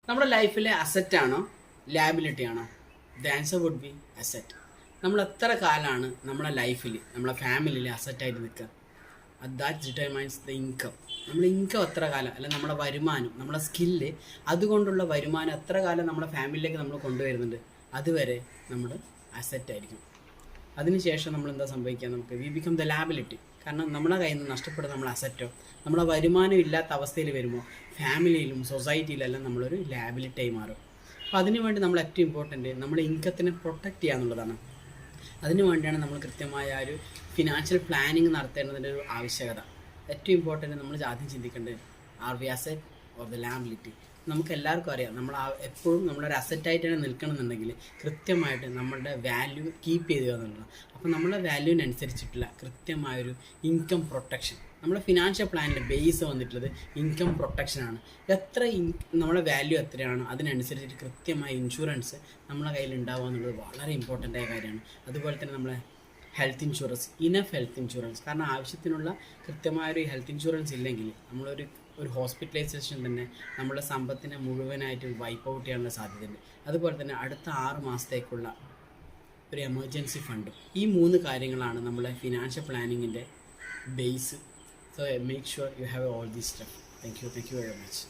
നമ്മുടെ ലൈഫിലെ അസറ്റാണോ ലാബിലിറ്റി ആണോ? The answer would be asset. നമ്മൾ എത്ര കാലമാണ് നമ്മുടെ ലൈഫിൽ നമ്മളെ ഫാമിലിയിൽ അസറ്റായിട്ട് നിൽക്കുക? That determines the income. നമ്മൾ ഇൻകം എത്ര കാലം, അല്ല നമ്മുടെ വരുമാനം, നമ്മുടെ സ്കില്ല്, അതുകൊണ്ടുള്ള വരുമാനം എത്ര കാലം നമ്മുടെ ഫാമിലിയിലേക്ക് നമ്മൾ കൊണ്ടുവരുന്നുണ്ട്, അതുവരെ നമ്മൾ അസറ്റായിരിക്കും. അതിനുശേഷം നമ്മൾ എന്താ സംഭവിക്കുക? നമുക്ക് വി ബിക്കം ദ ലാബിലിറ്റി. കാരണം നമ്മുടെ കയ്യിൽ നിന്ന് നഷ്ടപ്പെടുന്ന നമ്മൾ അസറ്റോ, നമ്മളെ വരുമാനം ഇല്ലാത്ത അവസ്ഥയിൽ വരുമ്പോൾ ഫാമിലിയിലും സൊസൈറ്റിയിലെല്ലാം നമ്മളൊരു ലാബിലിറ്റിയായി മാറും. അപ്പോൾ അതിനുവേണ്ടി നമ്മൾ ഏറ്റവും ഇമ്പോർട്ടൻറ്റ് നമ്മുടെ ഇൻകത്തിനെ പ്രൊട്ടക്റ്റ് ചെയ്യുക എന്നുള്ളതാണ്. അതിനു വേണ്ടിയാണ് നമ്മൾ കൃത്യമായ ഒരു ഫിനാൻഷ്യൽ പ്ലാനിങ് നടത്തേണ്ടതിൻ്റെ ഒരു ആവശ്യകത. ഏറ്റവും ഇമ്പോർട്ടൻറ്റ് നമ്മൾ ആദ്യം ചിന്തിക്കേണ്ടത് are we asset or the liability. നമുക്ക് എല്ലാവർക്കും അറിയാം, നമ്മൾ എപ്പോഴും നമ്മളൊരു അസറ്റായിട്ട് തന്നെ നിൽക്കണമെന്നുണ്ടെങ്കിൽ കൃത്യമായിട്ട് നമ്മളുടെ വാല്യൂ കീപ്പ് ചെയ്യുക എന്നുള്ളതാണ്. അപ്പോൾ നമ്മുടെ വാല്യൂവിനനുസരിച്ചിട്ടുള്ള കൃത്യമായൊരു ഇൻകം പ്രൊട്ടക്ഷൻ, നമ്മുടെ ഫിനാൻഷ്യൽ പ്ലാനിൻ്റെ ബേസ് വന്നിട്ടുള്ളത് ഇൻകം പ്രൊട്ടക്ഷനാണ്. നമ്മുടെ വാല്യൂ എത്രയാണോ അതിനനുസരിച്ചിട്ട് കൃത്യമായ ഇൻഷുറൻസ് നമ്മളെ കയ്യിൽ ഉണ്ടാവുക എന്നുള്ളത് വളരെ ഇമ്പോർട്ടൻ്റ് ആയ കാര്യമാണ്. അതുപോലെ തന്നെ നമ്മളെ health insurance, enough health insurance. കാരണം ആവശ്യത്തിനുള്ള കൃത്യമായൊരു ഹെൽത്ത് ഇൻഷുറൻസ് ഇല്ലെങ്കിൽ നമ്മളൊരു ഹോസ്പിറ്റലൈസേഷൻ തന്നെ നമ്മുടെ സമ്പത്തിനെ മുഴുവനായിട്ട് വൈപ്പ് ഔട്ട് ചെയ്യാനുള്ള സാധ്യതയുണ്ട്. അതുപോലെ തന്നെ അടുത്ത 6 മാസത്തേക്കുള്ള ഒരു എമർജൻസി ഫണ്ടും. ഈ 3 കാര്യങ്ങളാണ് നമ്മളെ ഫിനാൻഷ്യൽ പ്ലാനിങ്ങിൻ്റെ base. So make sure you have all these stuff. Thank you very much.